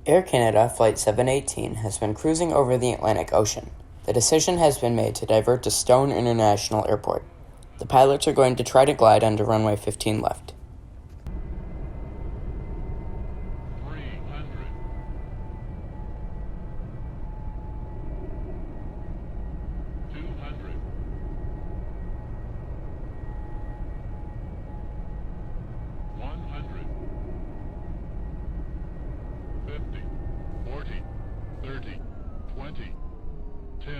Air Canada Flight 718 has been cruising over the Atlantic Ocean. The decision has been made to divert to Stone International Airport. The pilots are going to try to glide onto runway 15 left. 300. 200. 100. 50. 40. 30. 20. 10.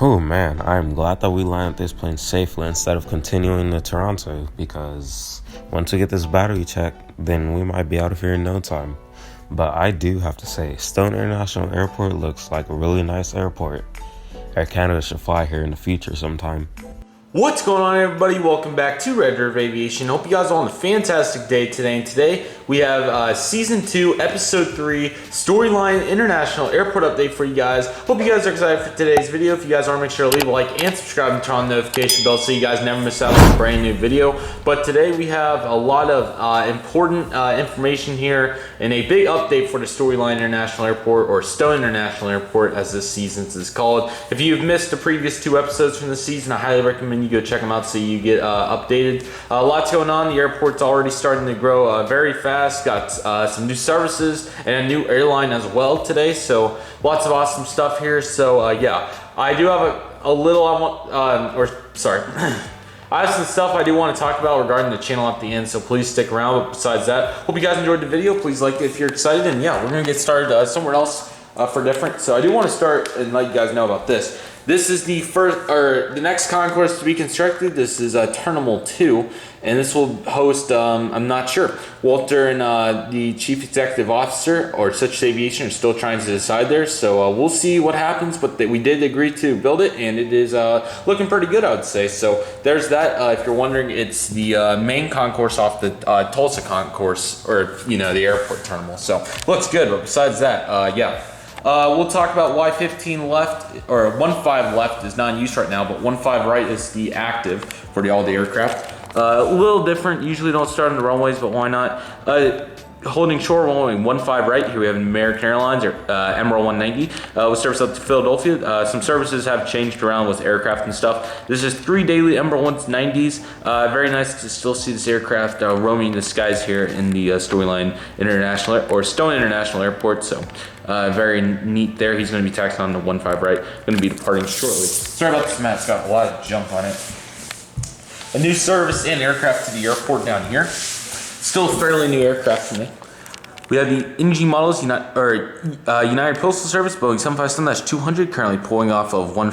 Oh man, I'm glad that we landed this plane safely instead of continuing to Toronto, because once we get this battery check, then we might be out of here in no time. But I do have to say, Stone International Airport looks like a really nice airport. Air Canada should fly here in the future sometime. What's going on, everybody? Welcome back to Redriveraviation. Hope you guys are on a fantastic day today. And today we have Season 2, Episode 3, Storyline International Airport update for you guys. Hope you guys are excited for today's video. If you guys are, make sure to leave a like and subscribe and turn on the notification bell so you guys never miss out on a brand new video. But today we have a lot of important information here and a big update for the Storyline International Airport, or Stone International Airport as this season is called. If you've missed the previous 2 episodes from the season, I highly recommend you go check them out so you get updated. Lots going on. The airport's already starting to grow very fast. Got some new services and a new airline as well today. So lots of awesome stuff here. So yeah, I do have a little I have some stuff I do want to talk about regarding the channel at the end, so please stick around. But besides that, hope you guys enjoyed the video. Please like it if you're excited, and yeah, we're gonna get started somewhere else for different. So I do want to start and let you guys know about this. This is the the next concourse to be constructed. This is Terminal 2, and this will host, I'm not sure. Walter and the Chief Executive Officer, or Such Aviation, are still trying to decide there, so we'll see what happens, but we did agree to build it, and it is looking pretty good, I would say. So there's that. If you're wondering, it's the main concourse off the Tulsa concourse, or, you know, the airport terminal. So looks good, but besides that, yeah. We'll talk about why 15 left, or 15 left is not in use right now, but 15 right is the active for all the aircraft. A little different, usually don't start on the runways, but why not? Holding short runway 15 right, here we have American Airlines, or Emerald 190, with service up to Philadelphia. Some services have changed around with aircraft and stuff. This is 3 daily Emerald 190s. Very nice to still see this aircraft roaming the skies here in the Storyline International, or Stone International Airport. So very neat there. He's going to be taxiing on the 15 right. Going to be departing shortly. Sorry about this, Matt. It's got a lot of junk on it. A new service and aircraft to the airport down here. Still a fairly new aircraft for me. We have the NG models, United Postal Service, Boeing 757-200, currently pulling off of 15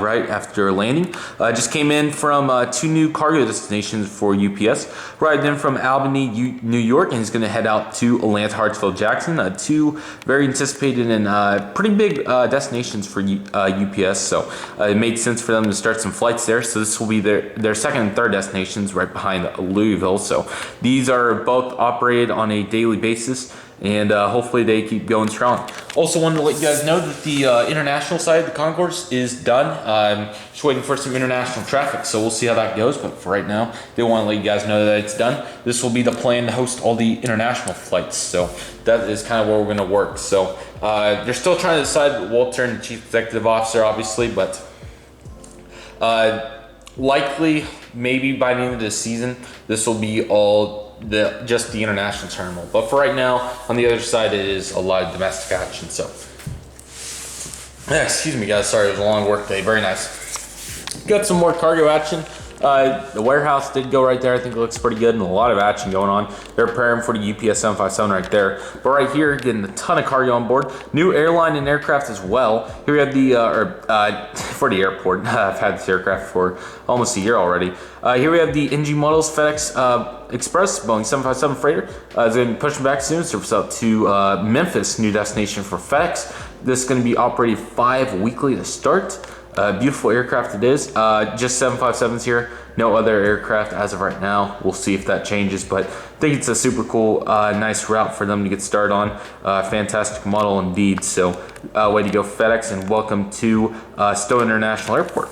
right after landing. Just came in from 2 new cargo destinations for UPS. Arrived in from Albany, New York, and he's going to head out to Atlanta, Hartsfield, Jackson. 2 very anticipated and pretty big destinations for UPS, so it made sense for them to start some flights there. So this will be their second and third destinations right behind Louisville. So these are both operated on a daily basis, and hopefully they keep going strong. Also wanted to let you guys know that the international side of the concourse is done. Just waiting for some international traffic, so we'll see how that goes. But for right now, they want to let you guys know that it's done. This will be the plan to host all the international flights, so that is kind of where we're going to work. So they're still trying to decide, Walter and the Chief Executive Officer, obviously, but likely maybe by the end of the season, this will be all just the international terminal. But for right now, on the other side, it is a lot of domestic action. So yeah, excuse me guys, sorry, it was a long work day. Very nice. Got some more cargo action. The warehouse did go right there. I think it looks pretty good and a lot of action going on. They're preparing for the UPS 757 right there. But right here, getting a ton of cargo on board. New airline and aircraft as well. Here we have the, for the airport. I've had this aircraft for almost a year already. Here we have the NG models, FedEx Express, Boeing 757 freighter. It's going to be pushing back soon. Service out to Memphis, new destination for FedEx. This is going to be operating 5 weekly to start. Beautiful aircraft it is. Just 757s here. No other aircraft as of right now. We'll see if that changes, but I think it's a super cool, nice route for them to get started on. Fantastic model indeed. So way to go FedEx, and welcome to Stone International Airport.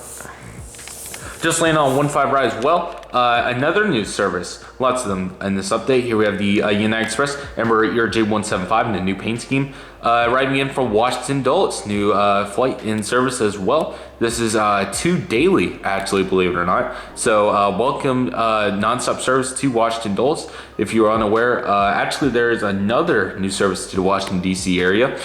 Just landed on 15 right as well. Another new service, lots of them in this update. Here we have the United Express Embraer ERJ175 in the new paint scheme. Arriving in from Washington Dulles, new flight in service as well. This is 2 daily, actually, believe it or not. So welcome nonstop service to Washington Dulles. If you are unaware, actually there is another new service to the Washington DC area.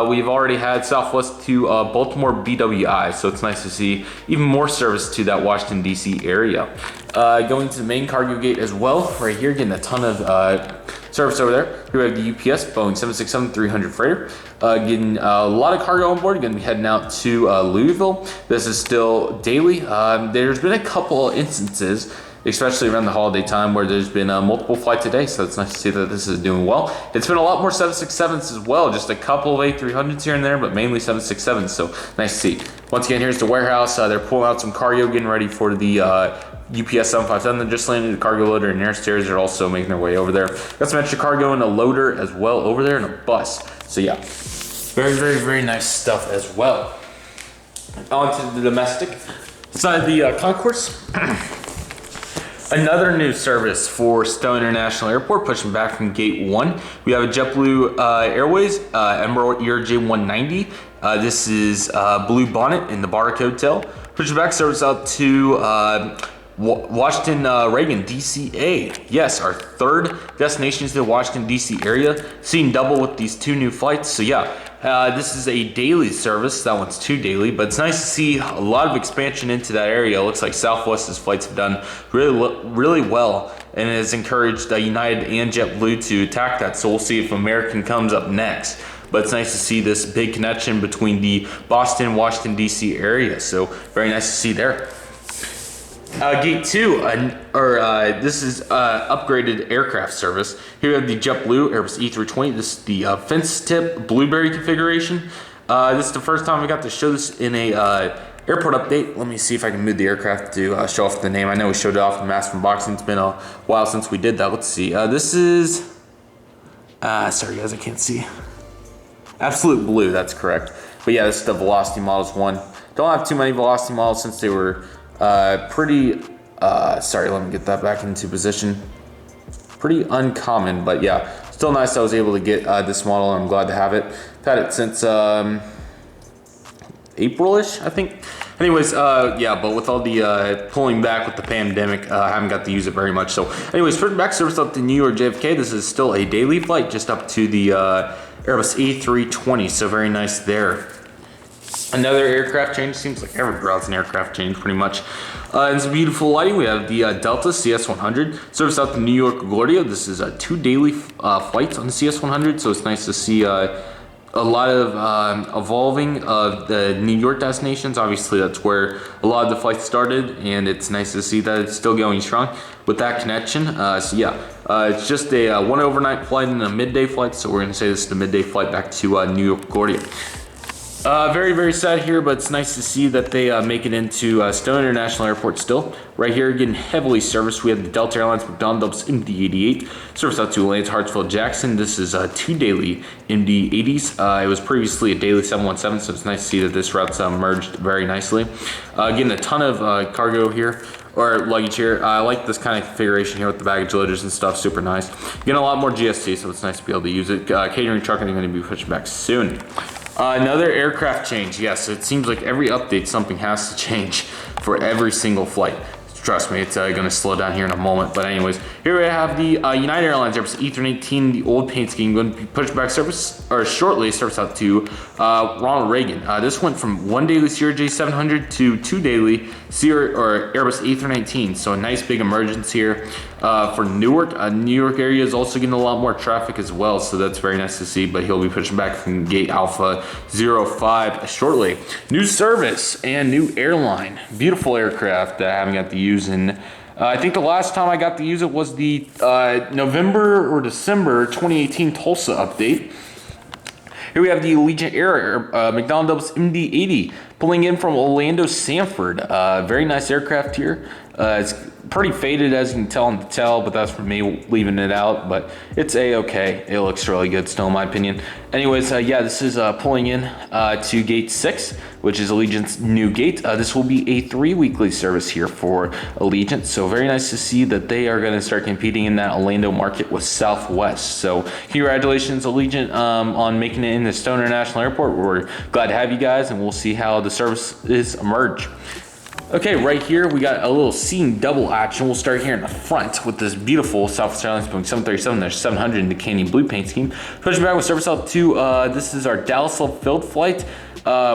We've already had Southwest to Baltimore BWI, so it's nice to see even more service to that Washington DC area. Going to the main cargo gate as well, right here, getting a ton of service over there. Here we have the UPS Boeing 767-300 freighter. Getting a lot of cargo on board. Going to be heading out to Louisville. This is still daily. There's been a couple instances, especially around the holiday time, where there's been multiple flights a day, so it's nice to see that this is doing well. It's been a lot more 767s as well, just a couple of A300s here and there, but mainly 767s, so nice to see. Once again, here's the warehouse. They're pulling out some cargo, getting ready for the UPS 757. They just landed a cargo loader and air stairs are also making their way over there. Got some extra cargo and a loader as well over there, and a bus. So yeah, very, very, very nice stuff as well. On to the domestic side of the concourse. Another new service for Stone International Airport, pushing back from Gate 1. We have a JetBlue Airways Embraer ERJ190. This is Blue Bonnet in the barcode tail. Pushing back service out to Washington Reagan DCA. Yes, our 3rd destination to the Washington DC area. Seeing double with these 2 new flights. So yeah, this is a daily service. That one's 2 daily, but it's nice to see a lot of expansion into that area. It looks like Southwest's flights have done really well, and it has encouraged United and JetBlue to attack that. So we'll see if American comes up next. But it's nice to see this big connection between the Boston, Washington, D.C. area. So very nice to see there. Gate 2, this is upgraded aircraft service. Here we have the JetBlue Airbus E320. This is the fence tip blueberry configuration. This is the first time we got to show this in a airport update. Let me see if I can move the aircraft to show off the name. I know we showed it off in mass unboxing. It's been a while since we did that. Let's see. This is, sorry guys, I can't see. Absolute Blue, that's correct. But yeah, this is the Velocity Models 1. Don't have too many Velocity models since they were pretty, sorry, let me get that back into position. Pretty uncommon, but yeah, still nice I was able to get this model. I'm glad to have it. I've had it since April-ish, I think. Anyways, yeah, but with all the pulling back with the pandemic, I haven't got to use it very much. So anyways, first back service up to New York JFK. This is still a daily flight, just up to the Airbus A320, so very nice there. Another aircraft change. Seems like every route's an aircraft change pretty much. And some beautiful lighting. We have the Delta CS100 service out to New York LaGuardia. This is 2 daily flights on the CS100, so it's nice to see a lot of evolving of the New York destinations. Obviously that's where a lot of the flights started, and it's nice to see that it's still going strong with that connection. So yeah, it's just a 1 overnight flight and a midday flight, so we're going to say this is the midday flight back to New York LaGuardia. Very, very sad here, but it's nice to see that they make it into Stone International Airport still. Right here, getting heavily serviced. We have the Delta Airlines McDonnell MD-88. Service out to Lance Hartsfield Jackson. This is 2 daily MD-80s. It was previously a daily 717, so it's nice to see that this route's merged very nicely. Getting a ton of cargo here, or luggage here. I like this kind of configuration here with the baggage loaders and stuff, super nice. Getting a lot more GST, so it's nice to be able to use it. Catering trucking is going to be pushing back soon. Another aircraft change. Yes, it seems like every update something has to change for every single flight. Trust me, it's going to slow down here in a moment. But anyways, here we have the United Airlines Airbus A318, the old paint scheme, going to be pushed back service, or shortly service out to Ronald Reagan. This went from 1 daily CRJ700 to 2 daily Airbus A319. So a nice big emergence here for Newark. New York area is also getting a lot more traffic as well, so that's very nice to see. But he'll be pushing back from gate Alpha 05 shortly. New service and new airline. Beautiful aircraft that I haven't got to use in. I think the last time I got to use it was the November or December 2018 Tulsa update. Here we have the Allegiant Air McDonnell MD-80 pulling in from Orlando Sanford. Very nice aircraft here. It's pretty faded, as you can tell on the tail, but that's from me leaving it out. But it's a-okay. It looks really good still, in my opinion. Anyways, yeah, this is pulling in to gate 6, which is Allegiant's new gate. This will be a 3 weekly service here for Allegiant. So very nice to see that they are going to start competing in that Orlando market with Southwest. So congratulations, Allegiant, on making it into Stone International Airport. We're glad to have you guys, and we'll see how the services emerge. Okay, right here we got a little scene double action. We'll start here in the front with this beautiful Southwest Airlines Boeing 737-700 in the Canyon blue paint scheme. Pushing back with service out to, this is our Dallas Field flight,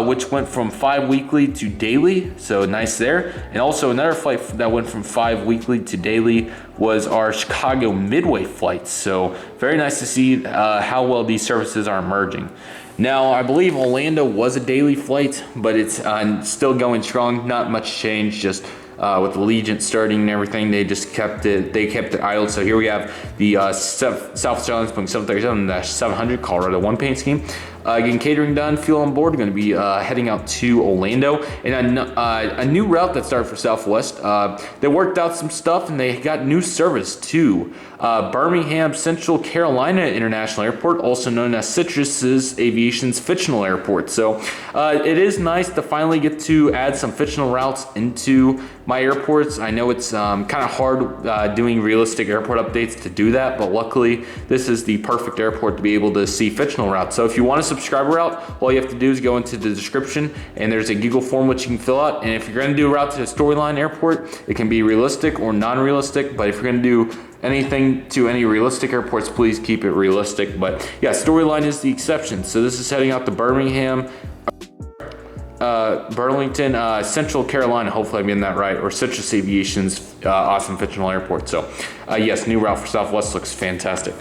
which went from 5 weekly to daily, so nice there. And also another flight that went from 5 weekly to daily was our Chicago Midway flight. So very nice to see how well these services are emerging. Now, I believe Orlando was a daily flight, but it's still going strong. Not much change, just with Allegiant starting and everything, they just kept it idle. So here we have the Southwest Airlines Boeing 737-700 Colorado 1 paint scheme. Getting catering done, fuel on board. We're going to be heading out to Orlando, and a new route that started for Southwest. They worked out some stuff, and they got new service to Birmingham Central Carolina International Airport, also known as Citrus's Aviation's Fictional Airport. So it is nice to finally get to add some fictional routes into my airports. I know it's kind of hard doing realistic airport updates to do that, but luckily this is the perfect airport to be able to see fictional routes. So if you want a subscriber route, all you have to do is go into the description, and there's a Google form which you can fill out. And if you're going to do a route to the Storyline Airport, it can be realistic or non-realistic, but if you're going to do anything to any realistic airports, please keep it realistic. But yeah, Storyline is the exception. So this is heading out to Birmingham, Burlington, Central Carolina, hopefully I'm getting that right, or Citrus Aviation's awesome fictional airport. So yes, new route for Southwest looks fantastic.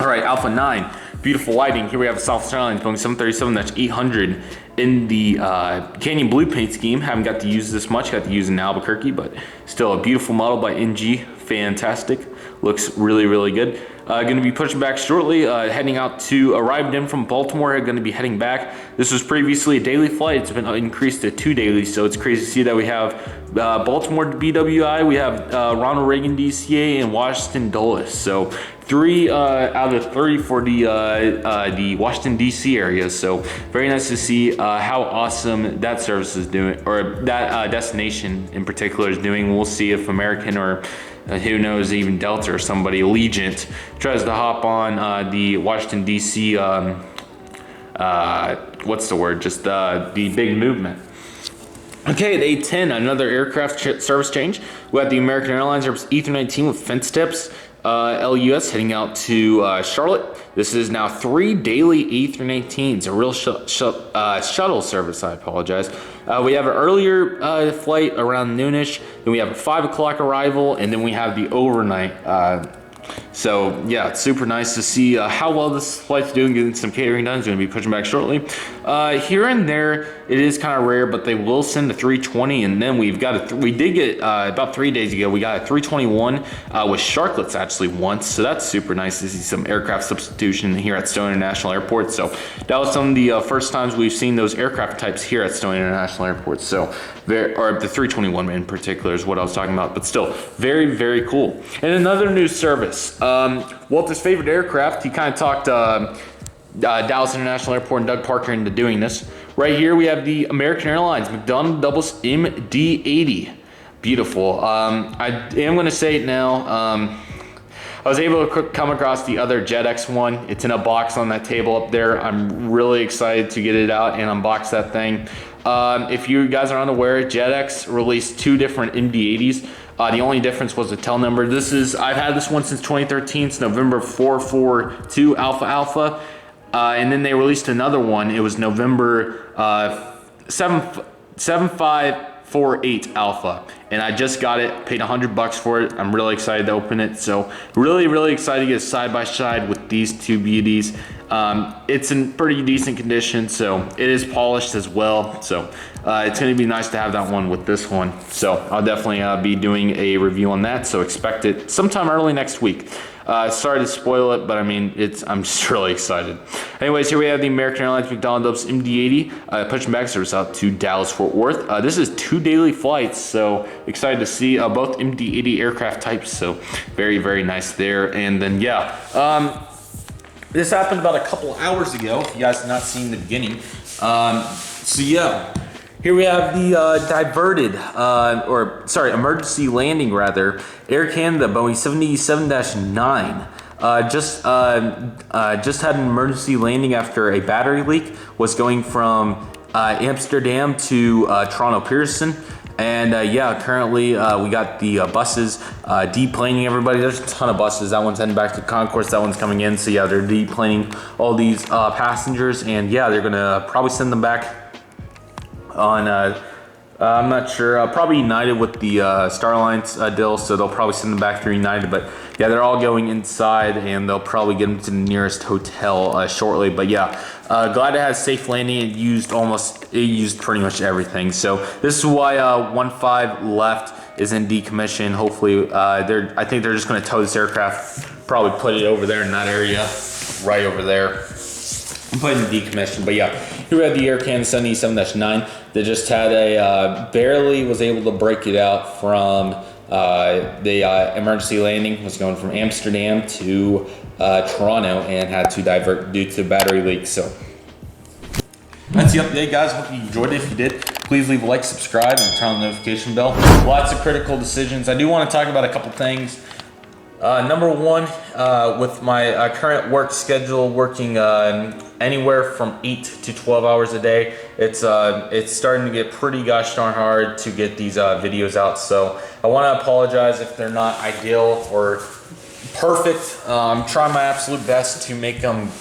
All right, Alpha 9, beautiful lighting. Here we have a Southwest Airlines Boeing 737-800 in the Canyon blue paint scheme. Haven't got to use this much, got to use it in Albuquerque, but still a beautiful model by NG. Fantastic, looks really, really good. Going to be pushing back shortly, heading out to, arrived in from Baltimore, going to be heading back. This was previously a daily flight. It's been increased to 2 daily, so it's crazy to see that we have Baltimore BWI, we have Ronald Reagan DCA, and Washington Dulles. So 3 out of 3 for the Washington DC area. So very nice to see how awesome that service is doing, or that destination in particular is doing. We'll see if American or who knows, even Delta or somebody, Allegiant, tries to hop on the Washington DC, what's the word, just the big movement. Okay, the A10, another aircraft service change. We have the American Airlines Airbus A319 with fence steps. LUS heading out to Charlotte. This is now 3 daily A319s, a real shuttle service, I apologize. We have an earlier flight around noonish, then we have a 5 o'clock arrival, and then we have the overnight. So yeah, it's super nice to see how well this flight's doing, getting some catering done. It's going to be pushing back shortly. Here and there, it is kind of rare, but they will send a 320, and then we've got we did get about 3 days ago, we got a 321 with sharklets actually once. So that's super nice to see some aircraft substitution here at Stone International Airport. So that was some of the first times we've seen those aircraft types here at Stone International Airport. So or the 321 in particular is what I was talking about, but still very, very cool. And another new service. Walter's favorite aircraft, he kind of talked Dallas International Airport and Doug Parker into doing this. Right here we have the American Airlines McDonnell Douglas MD-80. Beautiful. I am going to say it now. I was able to come across the other JetX one. It's in a box on that table up there. I'm really excited to get it out and unbox that thing. If you guys are unaware, JetX released 2 different MD-80s. The only difference was the tail number. I've had this one since 2013. It's November 442 Alpha Alpha. And then they released another one. It was November 7548 Alpha. And I just got it, paid $100 for it. I'm really excited to open it. So really excited to get side by side with these 2 beauties. It's in pretty decent condition, so it is polished as well. So it's going to be nice to have that one with this one. So I'll definitely be doing a review on that. So expect it sometime early next week. Sorry to spoil it, but I mean, I'm just really excited. Anyways, here we have the American Airlines McDonald's MD-80 pushing back service out to Dallas Fort Worth. This is 2 daily flights, so excited to see both MD-80 aircraft types. So very nice there. And then this happened about a couple hours ago. If you guys have not seen the beginning, so yeah. Here we have the emergency landing rather. Air Canada Boeing 787-9 just had an emergency landing after a battery leak. Was going from Amsterdam to Toronto Pearson. And currently we got the buses deplaning everybody. There's a ton of buses. That one's heading back to Concourse. That one's coming in. So yeah, they're deplaning all these passengers, and yeah, they're gonna probably send them back on I'm not sure, probably United with the Starlines deal, so they'll probably send them back through United. But yeah, they're all going inside, and they'll probably get them to the nearest hotel shortly. But yeah, glad it had safe landing. It used pretty much everything. So this is why 1-5 left is in decommission. Hopefully, I think they're just going to tow this aircraft, probably put it over there in that area, right over there. I'm putting the decommission. But yeah, here we have the Air Canada 787-9 that just had barely was able to break it out from the emergency landing. Was going from Amsterdam to Toronto and had to divert due to battery leak. So that's the update, guys. Hope you enjoyed it. If you did, please leave a like, subscribe, and turn on the notification bell. Lots of critical decisions. I do want to talk about a couple things. Number one, with my current work schedule, working anywhere from 8 to 12 hours a day, it's starting to get pretty gosh darn hard to get these videos out. So I want to apologize if they're not ideal or perfect. I'm trying my absolute best to make them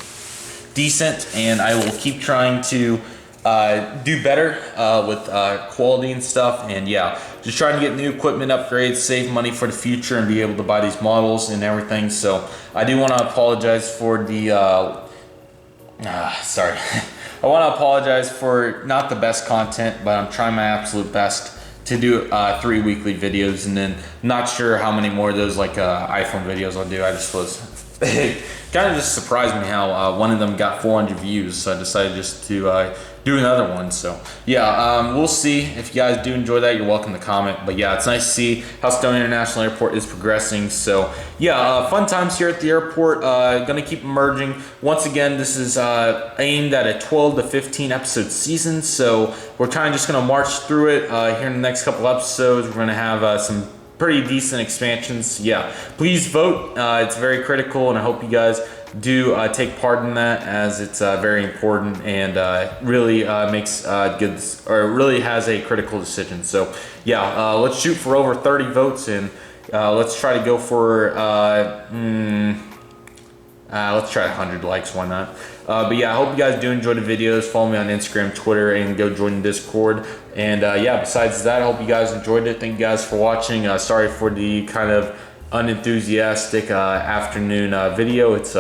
decent, and I will keep trying to do better with quality and stuff. And yeah, just trying to get new equipment upgrades, save money for the future, and be able to buy these models and everything. So I do want to apologize for the sorry. I want to apologize for not the best content, but I'm trying my absolute best to do 3 weekly videos, and then not sure how many more of those like iPhone videos I'll do. I just was it kind of just surprised me how one of them got 400 views, so I decided just to do another one. So yeah, we'll see. If you guys do enjoy that, you're welcome to comment. But yeah, it's nice to see how Stone International Airport is progressing. So yeah, fun times here at the airport. Gonna keep emerging. Once again, this is aimed at a 12 to 15 episode season, so we're kind of just gonna march through it here in the next couple episodes. We're gonna have some pretty decent expansions. Yeah, please vote. It's very critical, and I hope you guys do take part in that, as it's very important and really makes good, or really has a critical decision. So yeah, let's shoot for over 30 votes, and let's try to go for let's try 100 likes, why not? But yeah, I hope you guys do enjoy the videos. Follow me on Instagram, Twitter, and go join the Discord. And yeah, besides that, I hope you guys enjoyed it. Thank you guys for watching. Sorry for the kind of unenthusiastic afternoon video. It's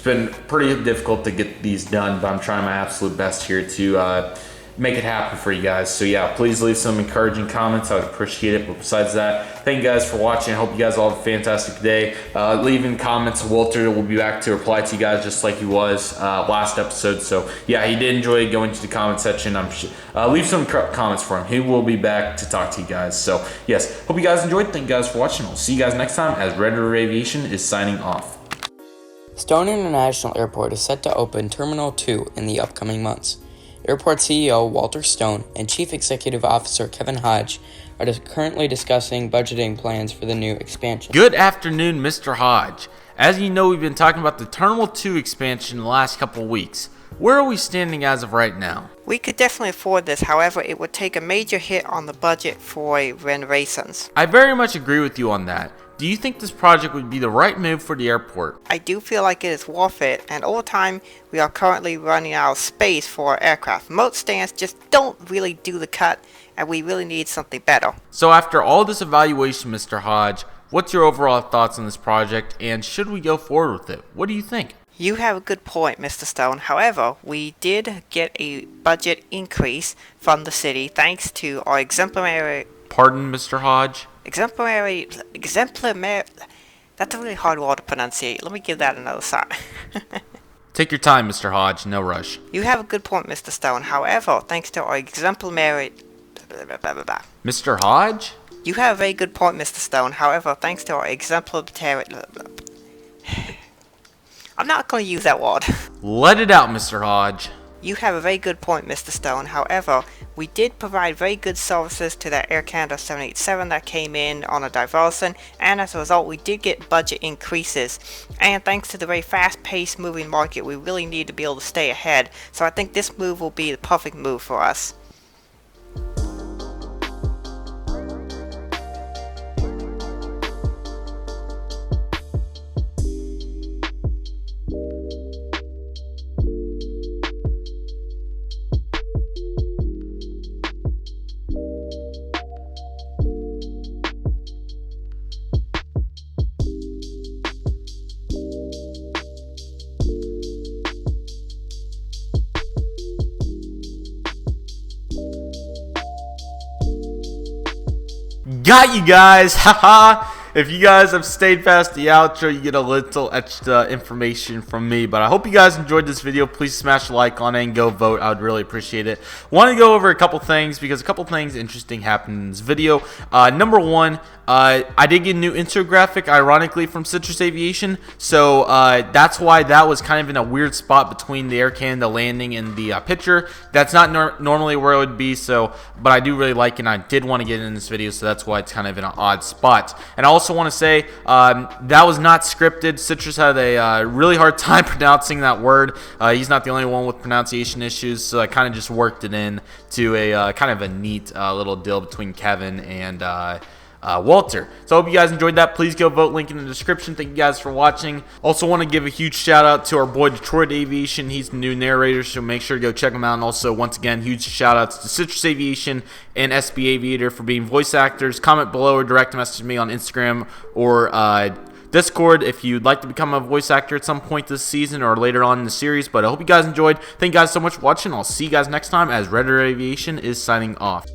been pretty difficult to get these done, but I'm trying my absolute best here to make it happen for you guys. So yeah, please leave some encouraging comments. I would appreciate it. But besides that, thank you guys for watching. I hope you guys all have a fantastic day. Leaving comments, Walter will be back to reply to you guys just like he was last episode. So yeah, he did enjoy going to the comment section. Leave some comments for him. He will be back to talk to you guys. So yes, hope you guys enjoyed. Thank you guys for watching. We'll see you guys next time, as Redriveraviation is signing off. Stone International Airport is set to open Terminal 2 in the upcoming months. Airport CEO Walter Stone and Chief Executive Officer Kevin Hodge are currently discussing budgeting plans for the new expansion. Good afternoon, Mr. Hodge. As you know, we've been talking about the Terminal 2 expansion the last couple of weeks. Where are we standing as of right now? We could definitely afford this, however, it would take a major hit on the budget for renovations. I very much agree with you on that. Do you think this project would be the right move for the airport? I do feel like it is worth it, and over time, we are currently running out of space for our aircraft. Most stands just don't really do the cut, and we really need something better. So after all this evaluation, Mr. Hodge, what's your overall thoughts on this project, and should we go forward with it? What do you think? You have a good point, Mr. Stone. However, we did get a budget increase from the city thanks to our exemplary... Pardon, Mr. Hodge? Exemplary... That's a really hard word to pronunciate. Let me give that another shot. Take your time, Mr. Hodge. No rush. You have a good point, Mr. Stone. However, thanks to our exemplary... Mr. Hodge? You have a very good point, Mr. Stone. However, thanks to our exemplary... I'm not going to use that word. Let it out, Mr. Hodge. You have a very good point, Mr. Stone. However, we did provide very good services to that Air Canada 787 that came in on a diversion, and as a result, we did get budget increases. And thanks to the very fast-paced moving market, we really need to be able to stay ahead. So I think this move will be the perfect move for us. Got you guys, haha. If you guys have stayed past the outro, you get a little extra information from me. But I hope you guys enjoyed this video. Please smash a like on it and go vote. I would really appreciate it. Want to go over a couple things because a couple things interesting happened in this video. Number one, I did get a new intro graphic, ironically, from Citrus Aviation. So that's why that was kind of in a weird spot between the Air Canada landing and the picture. That's not normally where it would be. So, but I do really like it, and I did want to get it in this video. So that's why it's kind of in an odd spot. And I also want to say that was not scripted. Citrus had a really hard time pronouncing that word. He's not the only one with pronunciation issues, so I kind of just worked it in to a kind of a neat little deal between Kevin and Walter. So I hope you guys enjoyed that. Please go vote, link in the description. Thank you guys for watching. Also want to give a huge shout out to our boy Detroit Aviation. He's the new narrator, so make sure to go check him out. And also, once again, huge shout outs to Citrus Aviation and SB Aviator for being voice actors. Comment below or direct message me on Instagram or Discord if you'd like to become a voice actor at some point this season or later on in the series. But I hope you guys enjoyed. Thank you guys so much for watching. I'll see you guys next time as Redriveraviation is signing off.